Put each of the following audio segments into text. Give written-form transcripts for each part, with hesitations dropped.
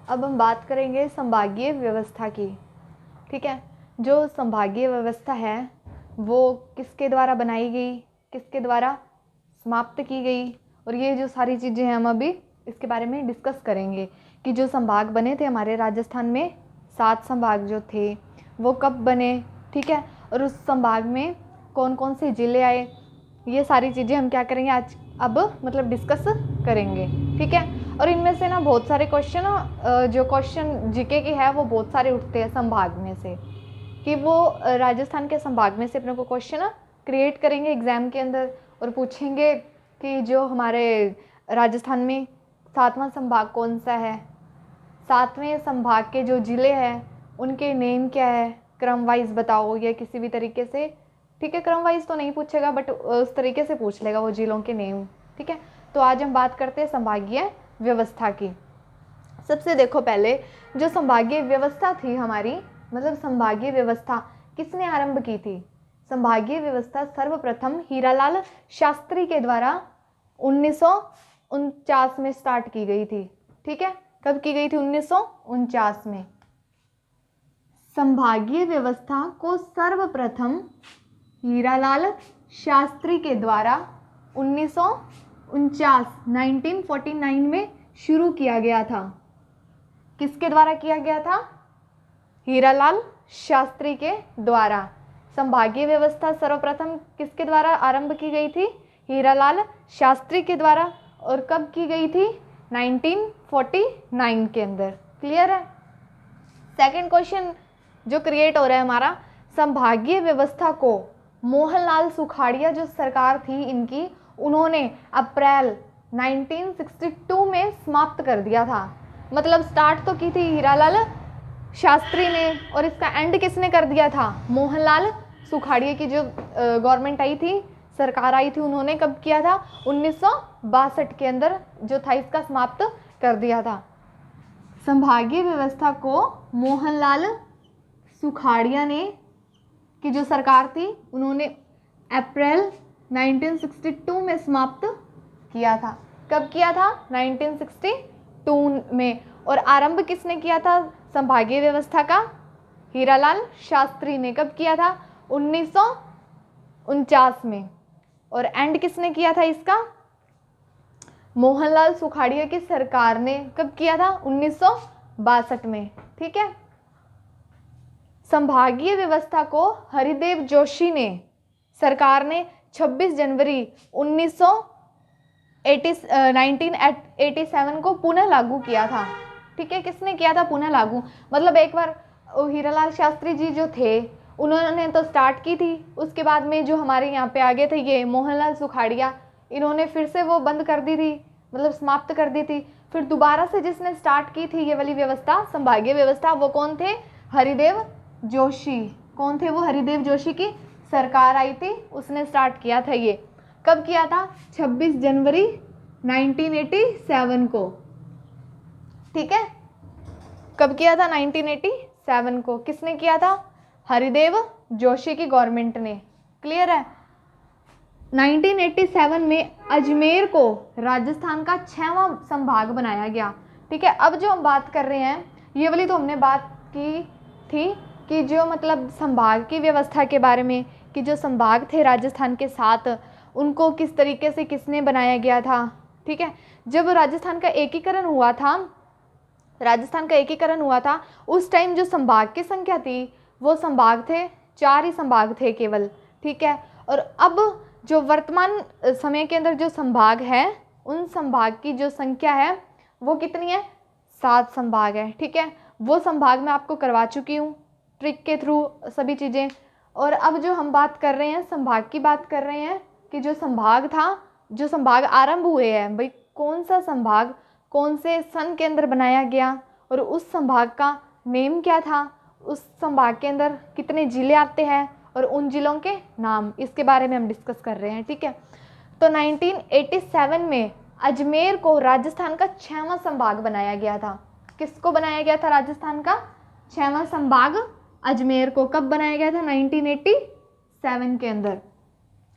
अब हम बात करेंगे संभागीय व्यवस्था की। ठीक है, जो संभागीय व्यवस्था है वो किसके द्वारा बनाई गई, किसके द्वारा समाप्त की गई, और ये जो सारी चीज़ें हैं हम अभी इसके बारे में डिस्कस करेंगे कि जो संभाग बने थे हमारे राजस्थान में, 7 संभाग जो थे वो कब बने। ठीक है, और उस संभाग में कौन कौन से ज़िले आए, ये सारी चीज़ें हम क्या करेंगे आज अब मतलब डिस्कस करेंगे। ठीक है, और इनमें से ना बहुत सारे क्वेश्चन, जो क्वेश्चन जीके की है वो बहुत सारे उठते हैं संभाग में से, कि वो राजस्थान के संभाग में से अपने को क्वेश्चन क्रिएट करेंगे एग्ज़ाम के अंदर और पूछेंगे कि जो हमारे राजस्थान में 7वां संभाग कौन सा है, 7वें संभाग के जो ज़िले हैं उनके नेम क्या है, क्रम वाइज बताओ, या किसी भी तरीके से। ठीक है, क्रम वाइज तो नहीं पूछेगा बट उस तरीके से पूछ लेगा वो ज़िलों के नेम। ठीक है, तो आज हम बात करते हैं संभागीय व्यवस्था की। सबसे देखो पहले जो संभागीय व्यवस्था थी हमारी, मतलब संभागीय व्यवस्था किसने आरंभ की थी। संभागीय व्यवस्था सर्वप्रथम हीरालाल शास्त्री के द्वारा 1949 में स्टार्ट की गई थी। ठीक है, कब की गई थी, 1949 में। संभागीय व्यवस्था को सर्वप्रथम हीरालाल शास्त्री के द्वारा 1949 में शुरू किया गया था। किसके द्वारा किया गया था, हीरालाल शास्त्री के द्वारा। संभागीय व्यवस्था सर्वप्रथम किसके द्वारा आरंभ की गई थी, हीरालाल शास्त्री के द्वारा, और कब की गई थी, 1949 के अंदर। क्लियर है। सेकंड क्वेश्चन जो क्रिएट हो रहा है हमारा, संभागीय व्यवस्था को मोहनलाल सुखाड़िया जो सरकार थी इनकी, उन्होंने अप्रैल 1962 में समाप्त कर दिया था। मतलब स्टार्ट तो की थी हीरालाल शास्त्री ने और इसका एंड किसने कर दिया था, मोहनलाल सुखाड़िया की जो गवर्नमेंट आई थी, सरकार आई थी, उन्होंने कब किया था, 1962 के अंदर जो था इसका समाप्त कर दिया था। संभागीय व्यवस्था को मोहनलाल सुखाड़िया ने की जो सरकार थी उन्होंने अप्रैल 1962 में समाप्त किया था। कब किया था, 1962 में। और आरंभ किसने किया था संभागीय व्यवस्था का, हीरालाल शास्त्री ने। कब किया था, 1949 में। और एंड किसने किया था इसका, मोहनलाल सुखाड़िया की सरकार ने। कब किया था, 1962 में। ठीक है, संभागीय व्यवस्था को हरिदेव जोशी ने, सरकार ने 26 जनवरी 1987 को पुनः लागू किया था। ठीक है, किसने किया था पुनः लागू, मतलब एक बार हीरालाल शास्त्री जी जो थे उन्होंने तो स्टार्ट की थी, उसके बाद में जो हमारे यहाँ पे आगे थे ये मोहनलाल सुखाड़िया, इन्होंने फिर से वो बंद कर दी थी, मतलब समाप्त कर दी थी। फिर दोबारा से जिसने स्टार्ट की थी ये वाली व्यवस्था, संभागीय व्यवस्था, वो कौन थे, हरिदेव जोशी। कौन थे वो, हरिदेव जोशी की सरकार आई थी, उसने स्टार्ट किया था ये। कब किया था, 26 जनवरी 1987 को। ठीक है, कब किया था, 1987 को। किसने किया था, हरिदेव जोशी की गवर्नमेंट ने। क्लियर है। 1987 में अजमेर को राजस्थान का 6वां संभाग बनाया गया। ठीक है, अब जो हम बात कर रहे हैं ये वाली तो हमने बात की थी कि जो मतलब संभाग की व्यवस्था के बारे में, कि जो संभाग थे राजस्थान के 7 उनको किस तरीके से किसने बनाया गया था। ठीक है, जब राजस्थान का एकीकरण हुआ था, राजस्थान का एकीकरण हुआ था उस टाइम जो संभाग की संख्या थी वो संभाग थे 4 ही संभाग थे केवल। ठीक है, और अब जो वर्तमान समय के अंदर जो संभाग है उन संभाग की जो संख्या है वो कितनी है, 7 संभाग है। ठीक है, वो संभाग मैं आपको करवा चुकी हूँ ट्रिक के थ्रू सभी चीज़ें। और अब जो हम बात कर रहे हैं संभाग की बात कर रहे हैं कि जो संभाग था, जो संभाग आरंभ हुए हैं भाई, कौन सा संभाग कौन से सन के अंदर बनाया गया और उस संभाग का नेम क्या था, उस संभाग के अंदर कितने ज़िले आते हैं और उन ज़िलों के नाम, इसके बारे में हम डिस्कस कर रहे हैं। ठीक है, तो 1987 में अजमेर को राजस्थान का 6वां संभाग बनाया गया था। किसको बनाया गया था, राजस्थान का 6वां संभाग अजमेर को। कब बनाया गया था, 1987 के अंदर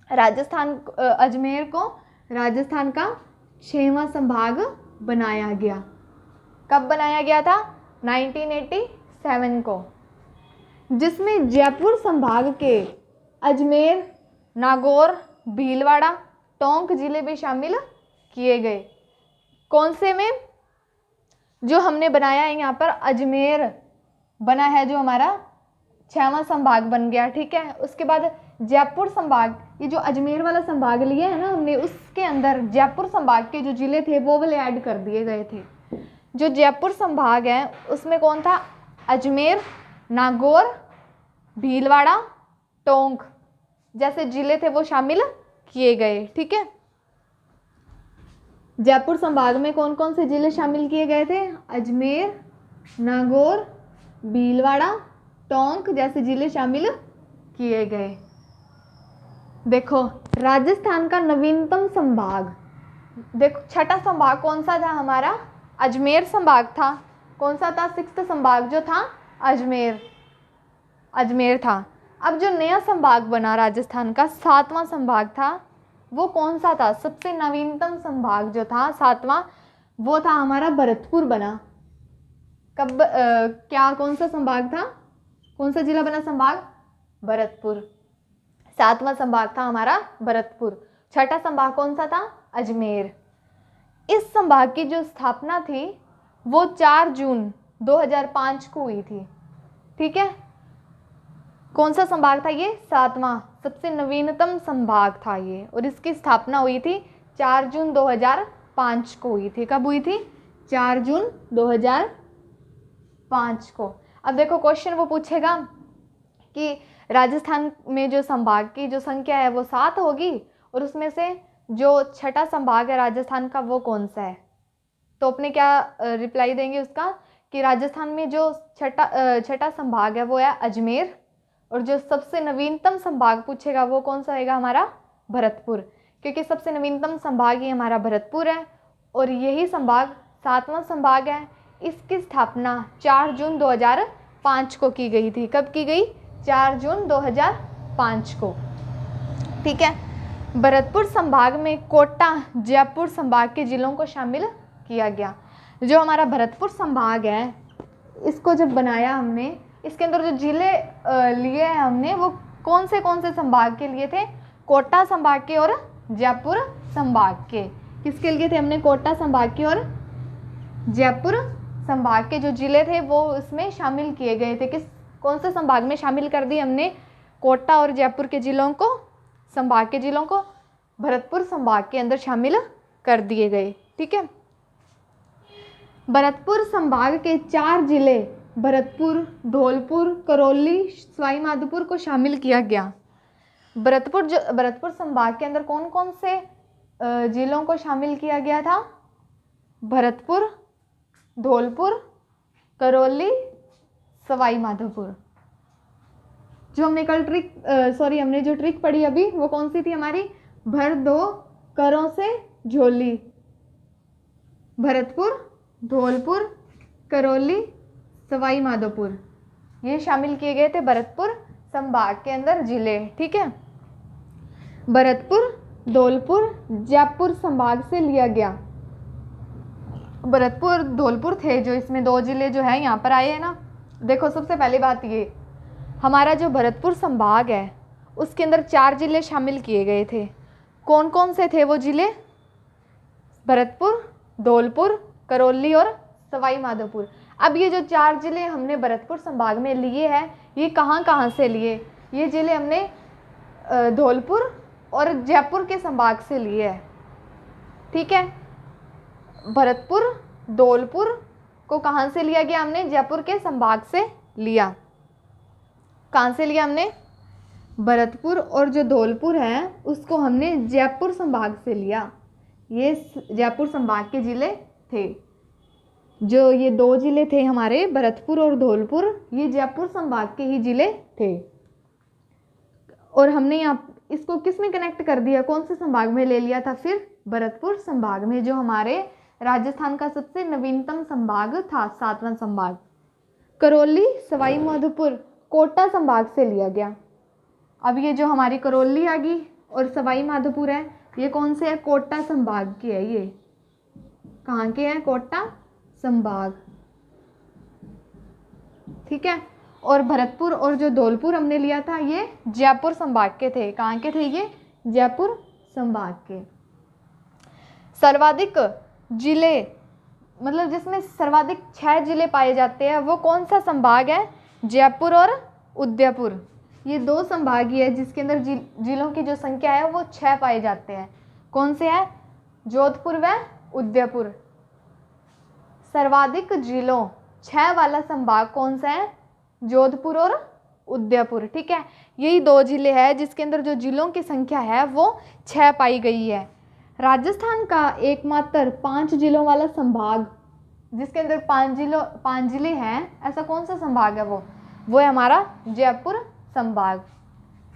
राजस्थान अजमेर को राजस्थान का 6वां संभाग बनाया गया। कब बनाया गया था? 1987 को, जिसमें जयपुर संभाग के अजमेर, नागौर, भीलवाड़ा, टोंक जिले भी शामिल किए गए। कौन से में? जो हमने बनाया है यहाँ पर अजमेर बना है, जो हमारा 6वां संभाग बन गया, ठीक है। उसके बाद जयपुर संभाग, ये जो अजमेर वाला संभाग लिया है ना हमने, उसके अंदर जयपुर संभाग के जो जिले थे वो वाले ऐड कर दिए गए थे। जो जयपुर संभाग है उसमें कौन था? अजमेर, नागौर, भीलवाड़ा, टोंक जैसे जिले थे वो शामिल किए गए, ठीक है। जयपुर संभाग में कौन कौन से जिले शामिल किए गए थे? अजमेर, नागौर, भीलवाड़ा, टोंक जैसे जिले शामिल किए गए। देखो राजस्थान का नवीनतम संभाग, देखो छठा संभाग कौन सा था हमारा? अजमेर संभाग था। कौन सा था? 6th संभाग जो था अजमेर था। अब जो नया संभाग बना राजस्थान का 7वां संभाग था, वो कौन सा था? सबसे नवीनतम संभाग जो था 7वां, वो था हमारा भरतपुर बना। कब कौन सा संभाग था? कौन सा जिला बना संभाग? भरतपुर। 7वां संभाग था हमारा भरतपुर। छठा संभाग कौन सा था? अजमेर। इस संभाग की जो स्थापना थी वो 4 जून 2005 को हुई थी, ठीक है। कौन सा संभाग था ये? 7वां, सबसे नवीनतम संभाग था ये, और इसकी स्थापना हुई थी 4 जून 2005 को हुई थी। कब हुई थी? 4 जून 2005 को। अब देखो क्वेश्चन वो पूछेगा कि राजस्थान में जो संभाग की जो संख्या है वो 7 होगी, और उसमें से जो छठा संभाग है राजस्थान का वो कौन सा है? तो अपने क्या रिप्लाई देंगे उसका कि राजस्थान में जो छठा संभाग है वो है अजमेर, और जो सबसे नवीनतम संभाग पूछेगा वो कौन सा रहेगा? हमारा भरतपुर, क्योंकि सबसे नवीनतम संभाग ही हमारा भरतपुर है, और यही संभाग 7वां संभाग है। इसकी स्थापना 4 जून 2005 को की गई थी। कब की गई? 4 जून 2005 को, ठीक है। भरतपुर संभाग में कोटा, जयपुर संभाग के जिलों को शामिल किया गया। जो हमारा भरतपुर संभाग है, इसको जब बनाया हमने, इसके अंदर जो जिले लिए हैं हमने वो कौन से संभाग के लिए थे? कोटा संभाग के और जयपुर संभाग के। किसके लिए थे हमने? कोटा संभाग के और जयपुर संभाग के जो जिले थे वो इसमें शामिल किए गए थे। कौन से संभाग में शामिल कर दी हमने? कोटा और जयपुर के जिलों को, संभाग के जिलों को भरतपुर संभाग के अंदर शामिल कर दिए गए, ठीक है। भरतपुर संभाग के 4 जिले भरतपुर, धौलपुर, करौली, सवाई माधोपुर को शामिल किया गया। भरतपुर संभाग के अंदर कौन कौन से जिलों को शामिल किया गया था? भरतपुर, धौलपुर, करौली, सवाई माधोपुर। जो हमने कल हमने जो ट्रिक पढ़ी अभी वो कौन सी थी हमारी? भर दो करों से झोली। भरतपुर, धौलपुर, करौली, सवाई माधोपुर ये शामिल किए गए थे भरतपुर संभाग के अंदर जिले, ठीक है। भरतपुर, धौलपुर जयपुर संभाग से लिया गया। भरतपुर, धौलपुर थे जो, इसमें 2 जिले जो है यहाँ पर आए हैं ना। देखो सबसे पहली बात ये, हमारा जो भरतपुर संभाग है उसके अंदर 4 जिले शामिल किए गए थे। कौन कौन से थे वो जिले? भरतपुर, धौलपुर, करौली और सवाई माधोपुर। अब ये जो 4 जिले हमने भरतपुर संभाग में लिए हैं, ये कहाँ कहाँ से लिए? ये जिले हमने धौलपुर और जयपुर के संभाग से लिए हैं, ठीक है। भरतपुर, धौलपुर को कहाँ से लिया गया? हमने जयपुर के संभाग से लिया। कहाँ से लिया हमने? भरतपुर और जो धौलपुर है उसको हमने जयपुर संभाग से लिया। ये जयपुर संभाग के जिले थे। जो ये 2 जिले थे हमारे भरतपुर और धौलपुर, ये जयपुर संभाग के ही जिले थे। और हमने यहाँ इसको किस में कनेक्ट कर दिया? कौन से संभाग में ले लिया था फिर? भरतपुर संभाग में, जो हमारे राजस्थान का सबसे नवीनतम संभाग था, 7वां संभाग। करौली, सवाई माधोपुर कोटा संभाग से लिया गया। अब ये जो हमारी करौली आ गई और सवाई माधोपुर है, ये कौन से है? कोटा संभाग के है। ये कहाँ के हैं? कोटा संभाग, ठीक है। और भरतपुर और जो धौलपुर हमने लिया था ये जयपुर संभाग के थे। कहाँ के थे ये? जयपुर संभाग के। सर्वाधिक जिले, मतलब जिसमें सर्वाधिक 6 जिले पाए जाते हैं, वो कौन सा संभाग है? जयपुर और उदयपुर। ये 2 संभाग ही है जिसके अंदर जिलों की जो संख्या है वो 6 पाए जाते हैं। कौन से हैं? जोधपुर व उदयपुर। सर्वाधिक जिलों 6 वाला संभाग कौन सा है? जोधपुर और उदयपुर, ठीक है। यही 2 जिले हैं जिसके अंदर जो जिलों की संख्या है वो 6 पाई गई है। राजस्थान का एकमात्र 5 जिलों वाला संभाग, जिसके अंदर 5 जिले हैं, ऐसा कौन सा संभाग है? वो है हमारा जयपुर संभाग।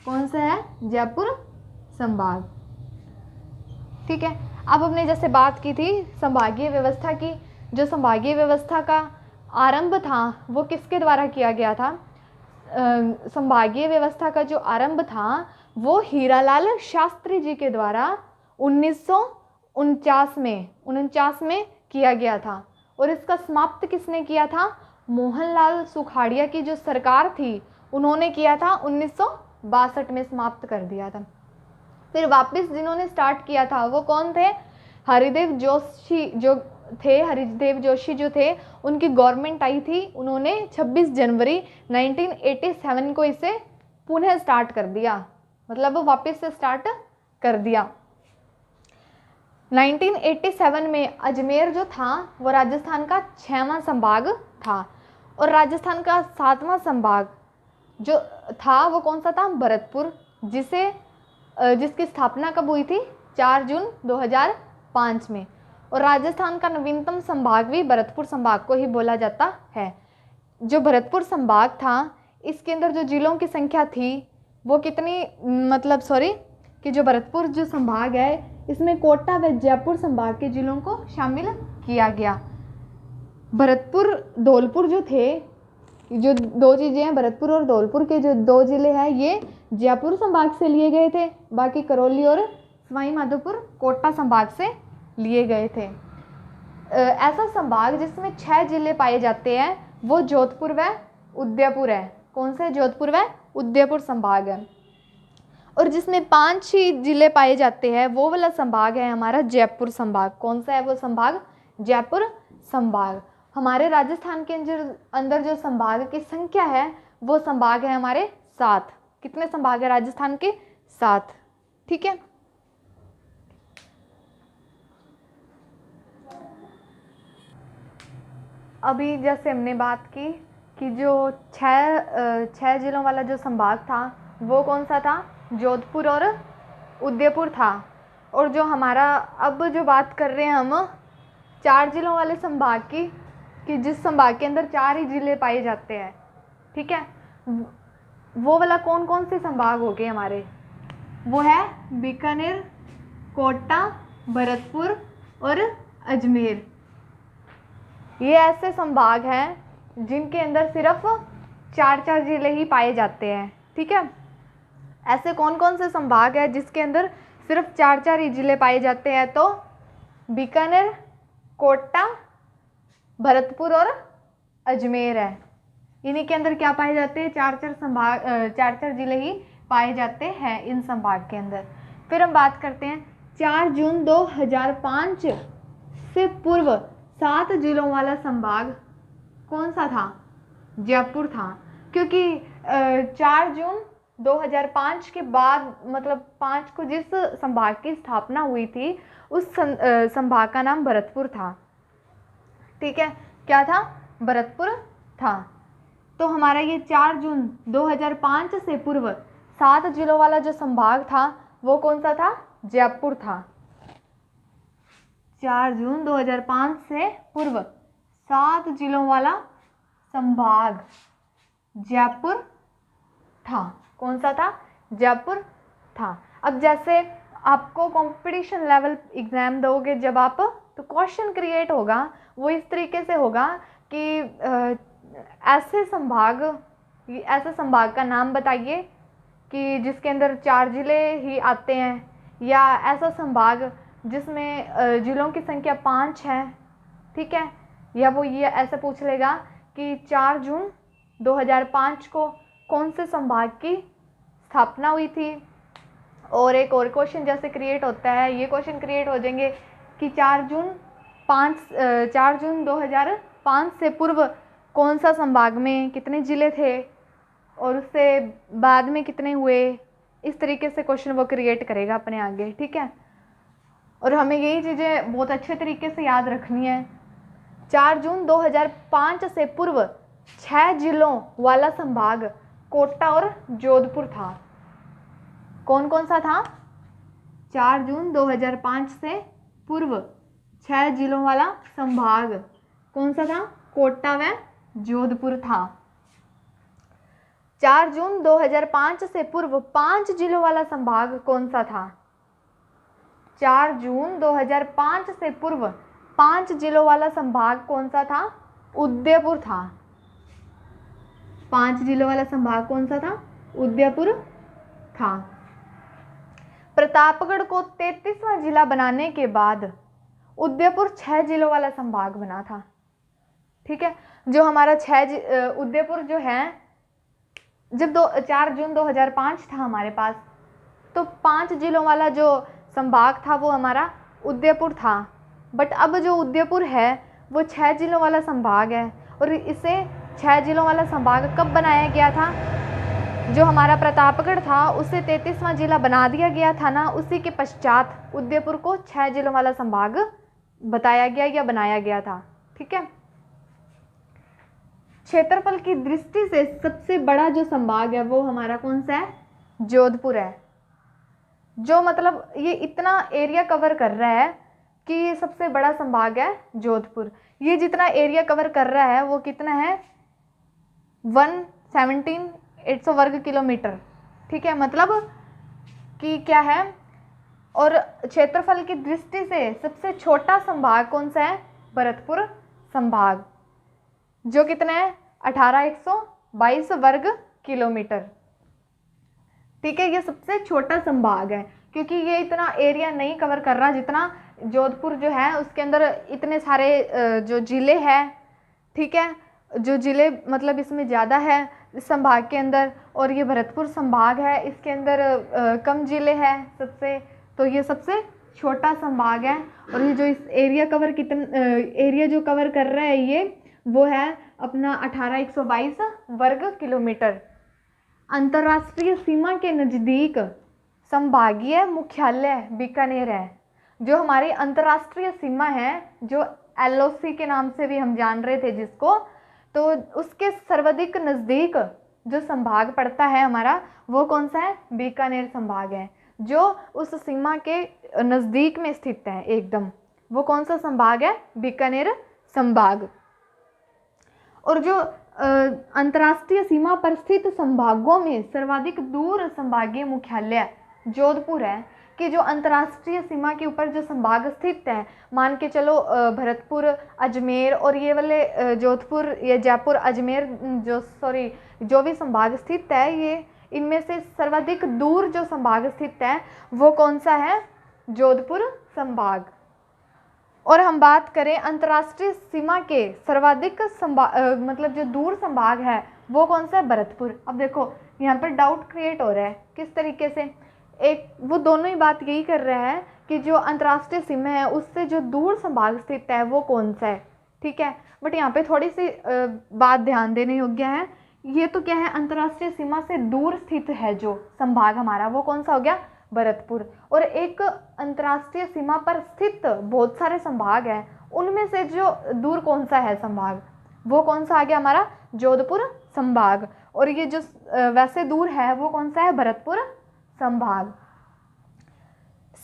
कौन सा है? जयपुर संभाग, ठीक है। अब हमने जैसे बात की थी संभागीय व्यवस्था की, जो संभागीय व्यवस्था का आरंभ था वो किसके द्वारा किया गया था? संभागीय व्यवस्था का जो आरंभ था वो हीरालाल शास्त्री जी के द्वारा 1949 में किया गया था। और इसका समाप्त किसने किया था? मोहनलाल सुखाड़िया की जो सरकार थी उन्होंने किया था, 1962 में समाप्त कर दिया था। फिर वापस जिन्होंने स्टार्ट किया था वो कौन थे? हरिदेव जोशी जो थे, उनकी गवर्नमेंट आई थी, उन्होंने 26 जनवरी 1987 को इसे पुनः स्टार्ट कर दिया, मतलब वापस से स्टार्ट कर दिया। 1987 में अजमेर जो था वो राजस्थान का 6वां संभाग था। और राजस्थान का 7वां संभाग जो था वो कौन सा था? भरतपुर, जिसकी स्थापना कब हुई थी? 4 जून 2005 में। और राजस्थान का नवीनतम संभाग भी भरतपुर संभाग को ही बोला जाता है। जो भरतपुर संभाग था इसके अंदर जो जिलों की संख्या थी वो कितनी, कि जो भरतपुर जो संभाग है इसमें कोटा व जयपुर संभाग के जिलों को शामिल किया गया। भरतपुर धौलपुर जो थे, जो 2 चीज़ें हैं, भरतपुर और धौलपुर के जो 2 जिले हैं ये जयपुर संभाग से लिए गए थे, बाकी करौली और सवाई माधोपुर कोटा संभाग से लिए गए थे। ऐसा संभाग जिसमें 6 जिले पाए जाते हैं वो जोधपुर व उदयपुर है। कौन से? जोधपुर व उदयपुर संभाग है। और जिसमें 5 ही जिले पाए जाते हैं वो वाला संभाग है हमारा जयपुर संभाग। कौन सा है वो संभाग? जयपुर संभाग। हमारे राजस्थान के अंदर जो संभाग की संख्या है वो संभाग है हमारे 7। कितने संभाग है राजस्थान के? 7, ठीक है। अभी जैसे हमने बात की कि जो 6 जिलों वाला जो संभाग था वो कौन सा था? जोधपुर और उदयपुर था। और जो हमारा अब जो बात कर रहे हैं हम 4 जिलों वाले संभाग की, कि जिस संभाग के अंदर 4 ही जिले पाए जाते हैं, ठीक है, वो वाला कौन कौन से संभाग हो गए हमारे? वो है बीकानेर, कोटा, भरतपुर और अजमेर। ये ऐसे संभाग हैं जिनके अंदर सिर्फ 4 जिले ही पाए जाते हैं, ठीक है। ऐसे कौन कौन से संभाग है जिसके अंदर सिर्फ 4 ही जिले पाए जाते हैं? तो बीकानेर, कोटा, भरतपुर और अजमेर है। इन्हीं के अंदर क्या पाए जाते हैं? 4 जिले ही पाए जाते हैं इन संभाग के अंदर। फिर हम बात करते हैं 4 जून 2005 से पूर्व 7 जिलों वाला संभाग कौन सा था? जयपुर था। क्योंकि 4 जून 2005 के बाद, मतलब 5 को जिस संभाग की स्थापना हुई थी उस संभाग का नाम भरतपुर था, ठीक है। क्या था? भरतपुर था। तो हमारा ये 4 जून 2005 से पूर्व 7 जिलों वाला जो संभाग था वो कौन सा था? जयपुर था। 4 जून 2005 से पूर्व 7 जिलों वाला संभाग जयपुर था। कौन सा था? जयपुर था। अब जैसे आपको कंपटीशन लेवल एग्ज़ाम दोगे जब आप, तो क्वेश्चन क्रिएट होगा वो इस तरीके से होगा कि ऐसे संभाग का नाम बताइए कि जिसके अंदर 4 जिले ही आते हैं, या ऐसा संभाग जिसमें जिलों की संख्या 5 है, ठीक है, या वो ये ऐसे पूछ लेगा कि 4 जून 2005 को कौन से संभाग की स्थापना हुई थी। और एक और क्वेश्चन जैसे क्रिएट होता है, ये क्वेश्चन क्रिएट हो जाएंगे कि 4 जून 2005 से पूर्व कौन सा संभाग में कितने ज़िले थे और उससे बाद में कितने हुए। इस तरीके से क्वेश्चन वो क्रिएट करेगा अपने आगे, ठीक है। और हमें यही चीज़ें बहुत अच्छे तरीके से याद रखनी है। 4 जून 2005 से पूर्व 6 जिलों वाला संभाग कोटा और जोधपुर था। कौन कौन सा था? 4 जून 2005 से पूर्व 6 जिलों वाला संभाग कौन सा था? कोटा व जोधपुर था। 4 जून 2005 से पूर्व 5 जिलों वाला संभाग कौन सा था? 4 जून 2005 से पूर्व 5 जिलों वाला संभाग कौन सा था? उदयपुर था। 5 जिलों वाला संभाग कौन सा था? उदयपुर था। प्रतापगढ़ को 33वां जिला बनाने के बाद उदयपुर 6 जिलों वाला संभाग बना था, ठीक है। जो हमारा उदयपुर जो है, जब 4 जून 2005 था हमारे पास, तो 5 जिलों वाला जो संभाग था वो हमारा उदयपुर था। बट अब जो उदयपुर है वो 6 जिलों वाला संभाग है। और इसे 6 जिलों वाला संभाग कब बनाया गया था? जो हमारा प्रतापगढ़ था उसे 33वां जिला बना दिया गया था ना, उसी के पश्चात उदयपुर को 6 जिलों वाला संभाग बताया गया या बनाया गया था, ठीक है। क्षेत्रफल की दृष्टि से सबसे बड़ा जो संभाग है वो हमारा कौन सा है? जोधपुर है। जो मतलब ये इतना एरिया कवर कर रहा है कि ये सबसे बड़ा संभाग है जोधपुर। ये जितना एरिया कवर कर रहा है वो कितना है? 117,800 वर्ग किलोमीटर, ठीक है। मतलब कि क्या है? और क्षेत्रफल की दृष्टि से सबसे छोटा संभाग कौन सा है? भरतपुर संभाग, जो कितना है? 18,122 वर्ग किलोमीटर, ठीक है। ये सबसे छोटा संभाग है क्योंकि ये इतना एरिया नहीं कवर कर रहा जितना जोधपुर जो है उसके अंदर इतने सारे जो ज़िले हैं, ठीक है। जो ज़िले मतलब इसमें ज़्यादा है इस संभाग के अंदर, और ये भरतपुर संभाग है इसके अंदर कम ज़िले हैं सबसे, तो ये सबसे छोटा संभाग है। और ये जो इस एरिया जो कवर कर रहा है ये वो है अपना 18,122 वर्ग किलोमीटर। अंतर्राष्ट्रीय सीमा के नज़दीक संभागीय मुख्यालय बीकानेर है। जो हमारी अंतर्राष्ट्रीय सीमा है, जो LOC के नाम से भी हम जान रहे थे जिसको, तो उसके सर्वाधिक नज़दीक जो संभाग पड़ता है हमारा वो कौन सा है? बीकानेर संभाग है, जो उस सीमा के नज़दीक में स्थित है एकदम। वो कौन सा संभाग है? बीकानेर संभाग। और जो अंतर्राष्ट्रीय सीमा पर स्थित संभागों में सर्वाधिक दूर संभागीय मुख्यालय जोधपुर है। कि जो अंतर्राष्ट्रीय सीमा के ऊपर जो संभाग स्थित है, मान के चलो भरतपुर, अजमेर और ये वाले जोधपुर या जयपुर, अजमेर जो भी संभाग स्थित है, ये इनमें से सर्वाधिक दूर जो संभाग स्थित है वो कौन सा है? जोधपुर संभाग। और हम बात करें अंतर्राष्ट्रीय सीमा के सर्वाधिक मतलब जो दूर संभाग है वो कौन सा है? भरतपुर। अब देखो यहाँ पर डाउट क्रिएट हो रहा है किस तरीके से, एक वो दोनों ही बात यही कर रहे हैं कि जो अंतर्राष्ट्रीय सीमा है उससे जो दूर संभाग स्थित है वो कौन सा है, ठीक है। बट यहाँ पे थोड़ी सी बात ध्यान देने योग्य है। ये तो क्या है? अंतर्राष्ट्रीय सीमा से दूर स्थित है जो संभाग हमारा वो कौन सा हो गया? भरतपुर। और एक अंतर्राष्ट्रीय सीमा पर स्थित बहुत सारे संभाग हैं, उनमें से जो दूर कौन सा है संभाग वो कौन सा आ गया? हमारा जोधपुर संभाग। और ये जो वैसे दूर है वो कौन सा है? भरतपुर संभाग।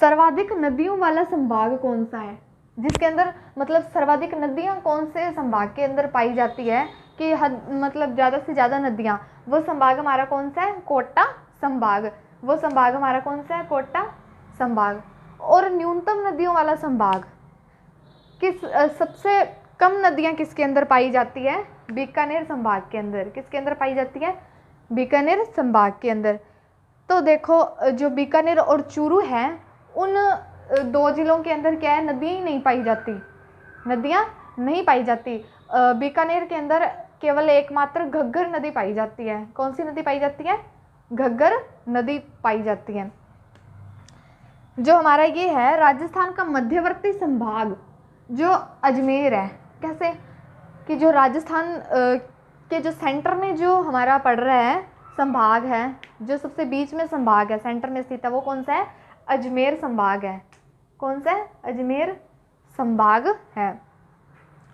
सर्वाधिक नदियों वाला संभाग कौन सा है? जिसके अंदर मतलब सर्वाधिक नदियां कौन से संभाग के अंदर पाई जाती है कि मतलब ज़्यादा से ज़्यादा नदियां, वो संभाग हमारा कौन सा है? कोटा संभाग। वो संभाग हमारा कौन सा है? कोटा संभाग। और न्यूनतम नदियों वाला संभाग सबसे कम नदियां किसके अंदर पाई जाती है? बीकानेर संभाग के अंदर। किसके अंदर पाई जाती है? बीकानेर संभाग के अंदर। तो देखो जो बीकानेर और चूरू है उन दो जिलों के अंदर क्या है? नदियाँ ही नहीं पाई जाती, नदियाँ नहीं पाई जाती। बीकानेर के अंदर केवल एकमात्र घग्गर नदी पाई जाती है। कौन सी नदी पाई जाती है? घग्गर नदी पाई जाती है। जो हमारा ये है राजस्थान का मध्यवर्ती संभाग जो अजमेर है, कैसे कि जो राजस्थान के जो सेंटर में जो हमारा पड़ रहा है संभाग है, जो सबसे बीच में संभाग है, सेंटर में स्थित है, वो कौन सा है? अजमेर संभाग है। कौन सा है? अजमेर संभाग है।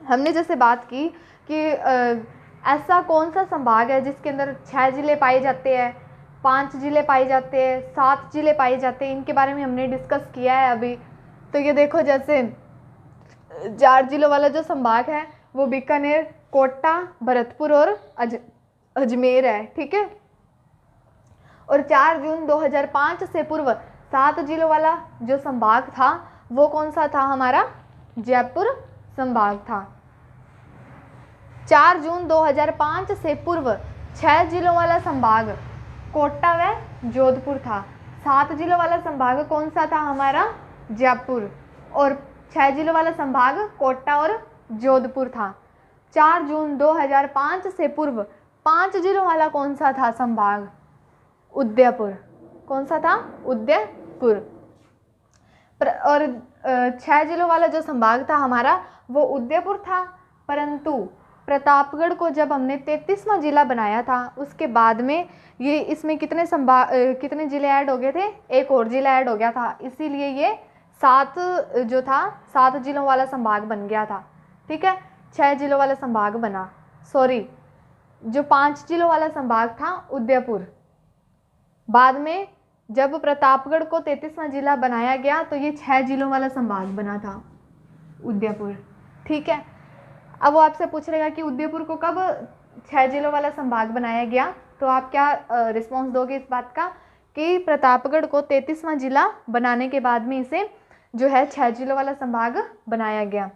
हमने जैसे बात की कि ऐसा कौन सा संभाग है जिसके अंदर 6 जिले पाए जाते हैं, 5 जिले पाए जाते हैं, 7 जिले पाए जाते हैं, इनके बारे में हमने डिस्कस किया है अभी। तो ये देखो, जैसे 4 जिलों वाला जो संभाग है वो बीकानेर, कोटा, भरतपुर और अजमेर है, ठीक है। और 4 जून 2005 से पूर्व 7 जिलों वाला जो संभाग था वो कौन सा था? हमारा जयपुर संभाग था। 4 जून 2005 से पूर्व 6 जिलों वाला संभाग कोटा व जोधपुर था। 7 जिलों वाला संभाग कौन सा था? हमारा जयपुर। और 6 जिलों वाला संभाग कोटा और जोधपुर था। 4 जून 2005 से पूर्व 5 जिलों वाला कौन सा था संभाग? उदयपुर। कौन सा था? उदयपुर। और 6 जिलों वाला जो संभाग था हमारा वो उदयपुर था। परंतु प्रतापगढ़ को जब हमने 33वां जिला बनाया था उसके बाद में ये इसमें कितने जिले ऐड हो गए थे? एक और जिला ऐड हो गया था, इसीलिए ये 7 जिलों वाला संभाग बन गया था, ठीक है। 6 जिलों वाला संभाग बना, सॉरी, जो 5 जिलों वाला संभाग था उदयपुर। बाद में जब प्रतापगढ़ को 33वां जिला बनाया गया तो ये 6 जिलों वाला संभाग बना था उदयपुर, ठीक है। अब वो आपसे पूछ रहेगा कि उदयपुर को कब 6 जिलों वाला संभाग बनाया गया, तो आप क्या रिस्पॉन्स दोगे इस बात का कि प्रतापगढ़ को 33वां जिला बनाने के बाद में इसे जो है 6 जिलों वाला संभाग बनाया गया।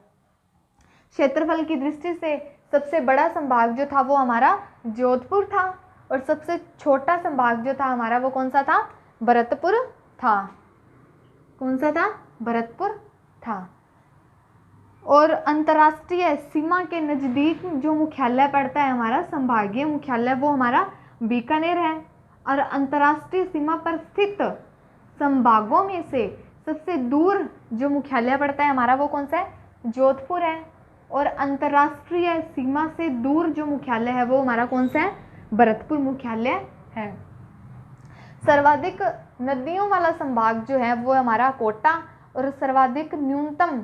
क्षेत्रफल की दृष्टि से सबसे बड़ा संभाग जो था वो हमारा जोधपुर था और सबसे छोटा संभाग जो था हमारा वो कौन सा था? भरतपुर था। कौन सा था? भरतपुर था। और अंतर्राष्ट्रीय सीमा के नज़दीक जो मुख्यालय पड़ता है हमारा संभागीय मुख्यालय वो हमारा बीकानेर है। और अंतर्राष्ट्रीय सीमा पर स्थित संभागों में से सबसे दूर जो मुख्यालय पड़ता है हमारा वो कौन सा है? जोधपुर है। और अंतर्राष्ट्रीय सीमा से दूर जो मुख्यालय है वो हमारा कौन सा है? भरतपुर मुख्यालय है। सर्वाधिक नदियों वाला संभाग जो है वो हमारा कोटा और सर्वाधिक न्यूनतम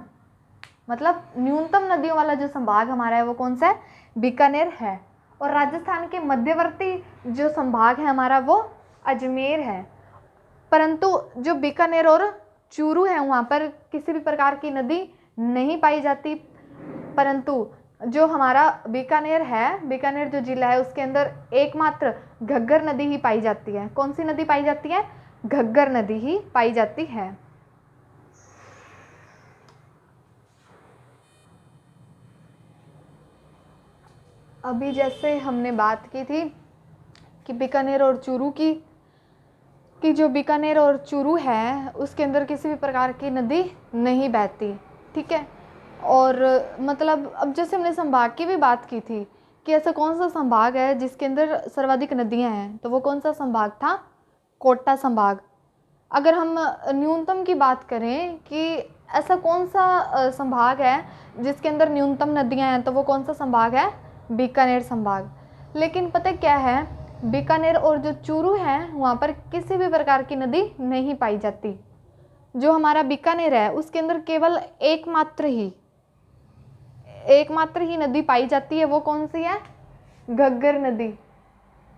नदियों वाला जो संभाग हमारा है वो कौन सा है? बीकानेर है। और राजस्थान के मध्यवर्ती जो संभाग है हमारा वो अजमेर है। परंतु जो बीकानेर और चूरू है वहाँ पर किसी भी प्रकार की नदी नहीं पाई जाती। परंतु जो हमारा बीकानेर है, बीकानेर जो जिला है उसके अंदर एकमात्र घग्गर नदी ही पाई जाती है। कौन सी नदी पाई जाती है? घग्गर नदी ही पाई जाती है। अभी जैसे हमने बात की थी कि बीकानेर और चूरू की जो बीकानेर और चूरू है उसके अंदर किसी भी प्रकार की नदी नहीं बहती, ठीक है। और मतलब अब जैसे हमने संभाग की भी बात की थी कि ऐसा कौन सा संभाग है जिसके अंदर सर्वाधिक नदियां हैं, तो वो कौन सा संभाग था? कोटा संभाग। अगर हम न्यूनतम की बात करें कि ऐसा कौन सा संभाग है जिसके अंदर न्यूनतम नदियां हैं, तो वो कौन सा संभाग है? बीकानेर संभाग। लेकिन पता क्या है, बीकानेर और जो चूरू है वहाँ पर किसी भी प्रकार की नदी नहीं पाई जाती। जो हमारा बीकानेर है उसके अंदर केवल एकमात्र ही नदी पाई जाती है, वो कौन सी है? घग्गर नदी।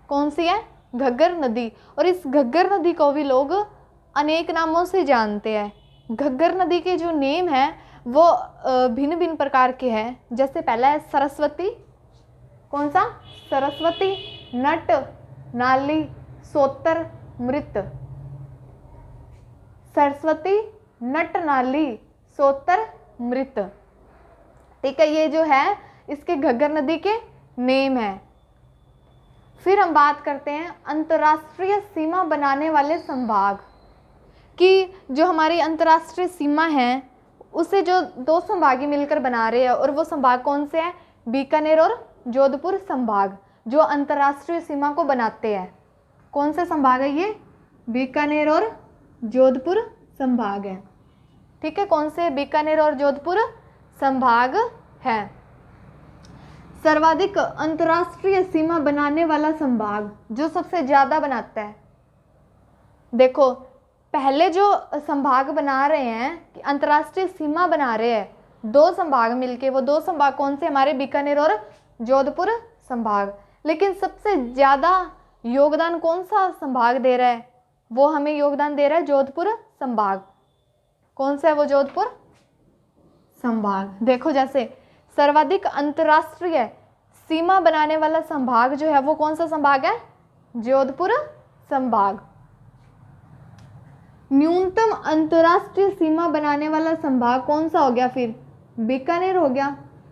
कौन सी है? घग्गर नदी। और इस घग्गर नदी को भी लोग अनेक नामों से जानते हैं। घग्गर नदी के जो नेम हैं वो भिन्न भिन्न प्रकार के हैं। जैसे पहला है सरस्वती। कौन सा? सरस्वती, नट, नाली, सोतर, मृत। सरस्वती, नट, नाली, सोतर, मृत, ठीक है। ये जो है इसके घग्गर नदी के नेम है। फिर हम बात करते हैं अंतर्राष्ट्रीय सीमा बनाने वाले संभाग की। जो हमारी अंतर्राष्ट्रीय सीमा है उसे जो दो संभागी मिलकर बना रहे हैं, और वो संभाग कौन से हैं? बीकानेर और जोधपुर संभाग, जो अंतर्राष्ट्रीय सीमा को बनाते हैं। कौन से संभाग है ये? बीकानेर और जोधपुर संभाग है। ठीक है, कौन से? बीकानेर और जोधपुर संभाग है। सर्वाधिक अंतर्राष्ट्रीय सीमा बनाने वाला संभाग, जो सबसे ज़्यादा बनाता है। देखो, पहले जो संभाग बना रहे हैं कि अंतर्राष्ट्रीय सीमा बना रहे हैं दो संभाग मिलके, वो दो संभाग कौन से? हमारे बीकानेर और जोधपुर संभाग। लेकिन सबसे ज़्यादा योगदान कौन सा संभाग दे रहा है? वो हमें योगदान दे रहा है जोधपुर संभाग। कौन सा है वो? जोधपुर संभाग। देखो, जैसे सर्वाधिक अंतर्राष्ट्रीय सीमा बनाने वाला संभाग जो है वो कौन सा संभाग है? जोधपुर संभाग। न्यूनतम अंतर्राष्ट्रीय सीमा बनाने वाला संभाग कौन सा हो गया फिर? बीकानेर हो गया,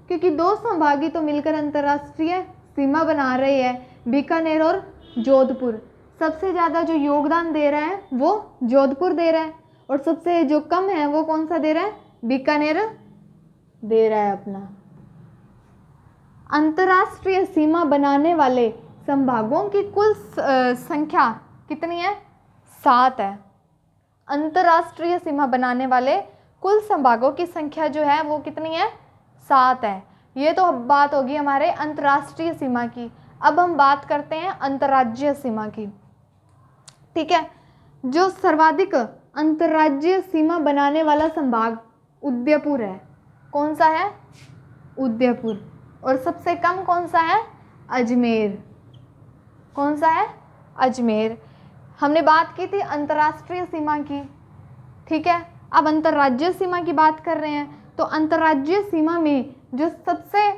क्योंकि दो संभाग ही तो मिलकर अंतर्राष्ट्रीय सीमा बना रहे हैं, बीकानेर और जोधपुर। सबसे ज़्यादा जो योगदान दे रहा है वो जोधपुर दे रहा है, और सबसे जो कम है वो कौन सा दे रहा है? बीकानेर दे रहा है अपना। अंतर्राष्ट्रीय सीमा बनाने वाले संभागों की कुल संख्या कितनी है? 7 है। अंतर्राष्ट्रीय सीमा बनाने वाले कुल संभागों की संख्या जो है वो कितनी है? 7 है। ये तो बात होगी हमारे अंतर्राष्ट्रीय सीमा की। अब हम बात करते हैं अंतर्राज्यीय सीमा की। ठीक है, जो सर्वाधिक अंतर्राज्यीय सीमा बनाने वाला संभाग उदयपुर है। कौन सा है? उदयपुर। और सबसे कम कौन सा है? अजमेर। कौन सा है? अजमेर। हमने बात की थी अंतर्राष्ट्रीय सीमा की। ठीक है, अब अंतर्राज्यीय सीमा की बात कर रहे हैं। तो अंतर्राज्यीय सीमा में जो सबसे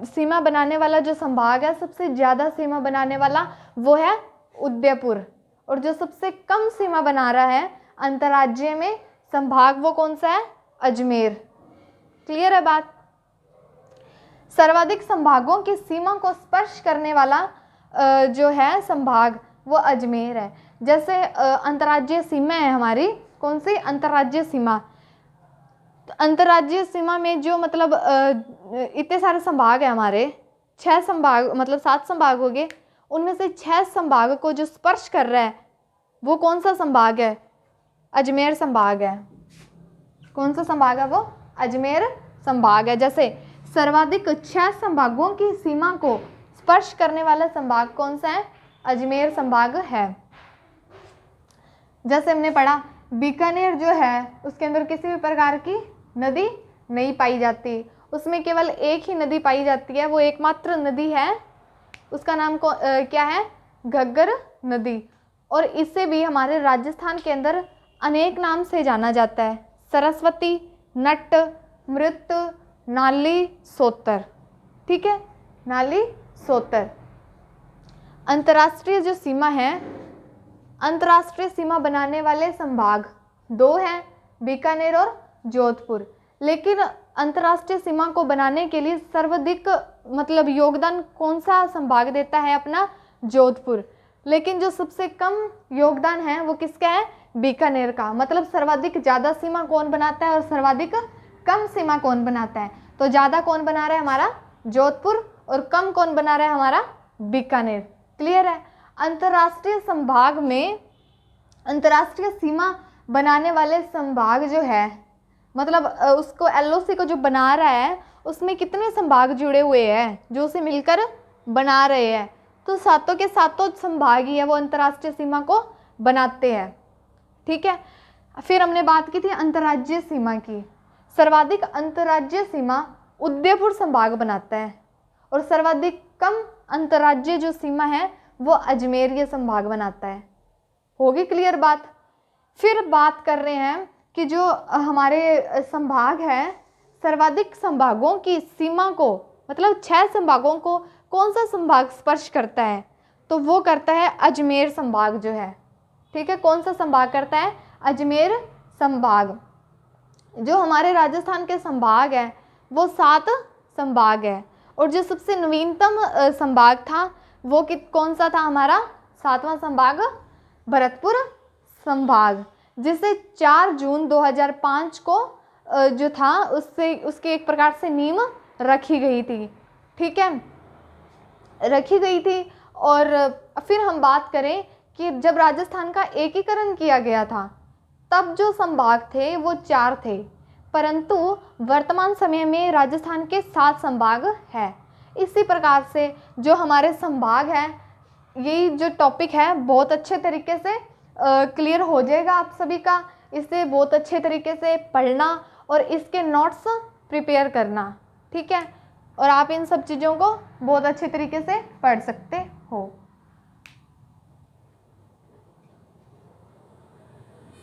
सीमा बनाने वाला जो संभाग है, सबसे ज़्यादा सीमा बनाने वाला वो है उदयपुर। और जो सबसे कम सीमा बना रहा है अंतर्राज्यीय में संभाग, वो कौन सा है? अजमेर। क्लियर है बात? सर्वाधिक संभागों की सीमा को स्पर्श करने वाला जो है संभाग वो अजमेर है। जैसे अंतर्राज्यीय सीमा है हमारी, कौन सी? अंतर्राज्यीय सीमा। तो अंतर्राज्यीय सीमा में जो मतलब इतने सारे संभाग है हमारे, 6 संभाग, मतलब 7 संभाग हो गए। उनमें से 6 संभाग को जो स्पर्श कर रहा है वो कौन सा संभाग है? अजमेर संभाग है। कौन सा संभाग है वो? अजमेर संभाग है। जैसे सर्वाधिक 6 संभागों की सीमा को स्पर्श करने वाला संभाग कौन सा है? अजमेर संभाग है। जैसे हमने पढ़ा, बीकानेर जो है उसके अंदर किसी भी प्रकार की नदी नहीं पाई जाती, उसमें केवल एक ही नदी पाई जाती है, वो एकमात्र नदी है, उसका नाम क्या है? घग्गर नदी। और इससे भी हमारे राजस्थान के अंदर अनेक नाम से जाना जाता है, सरस्वती, नट, मृत, नाली, सोतर। ठीक है, नाली, सोतर। अंतर्राष्ट्रीय जो सीमा है, अंतर्राष्ट्रीय सीमा बनाने वाले संभाग 2 हैं, बीकानेर और जोधपुर। लेकिन अंतर्राष्ट्रीय सीमा को बनाने के लिए सर्वाधिक मतलब योगदान कौन सा संभाग देता है? अपना जोधपुर। लेकिन जो सबसे कम योगदान है वो किसका है? बीकानेर का। मतलब सर्वाधिक ज़्यादा सीमा कौन बनाता है और सर्वाधिक कम सीमा कौन बनाता है? तो ज़्यादा कौन बना रहा है? हमारा जोधपुर। और कम कौन बना रहा है? हमारा बीकानेर। क्लियर है? अंतर्राष्ट्रीय संभाग में अंतर्राष्ट्रीय सीमा बनाने वाले संभाग जो है, मतलब उसको LOC को जो बना रहा है उसमें कितने संभाग जुड़े हुए हैं जो उसे मिलकर बना रहे हैं? तो सातों के सातों संभाग ही है वो अंतर्राष्ट्रीय सीमा को बनाते हैं। ठीक है, फिर हमने बात की थी अंतर्राज्यीय सीमा की। सर्वाधिक अंतर्राज्यीय सीमा उदयपुर संभाग बनाता है और सर्वाधिक कम अंतर्राज्यीय जो सीमा है वो अजमेर संभाग बनाता है। होगी क्लियर बात? फिर बात कर रहे हैं कि जो हमारे संभाग है, सर्वाधिक संभागों की सीमा को, मतलब 6 संभागों को कौन सा संभाग स्पर्श करता है? तो वो करता है अजमेर संभाग जो है। ठीक है, कौन सा संभाग करता है? अजमेर संभाग। जो हमारे राजस्थान के संभाग है वो 7 संभाग है, और जो सबसे नवीनतम संभाग था वो कौन सा था? हमारा 7वां संभाग भरतपुर संभाग, जिसे 4 जून 2005 को जो था उससे उसकी एक प्रकार से नींव रखी गई थी, ठीक है, रखी गई थी। और फिर हम बात करें कि जब राजस्थान का एकीकरण किया गया था तब जो संभाग थे वो 4 थे, परंतु वर्तमान समय में राजस्थान के 7 संभाग हैं। इसी प्रकार से जो हमारे संभाग हैं, यही जो टॉपिक है बहुत अच्छे तरीके से क्लियर हो जाएगा आप सभी का। इसे बहुत अच्छे तरीके से पढ़ना और इसके नोट्स प्रिपेयर करना, ठीक है, और आप इन सब चीज़ों को बहुत अच्छे तरीके से पढ़ सकते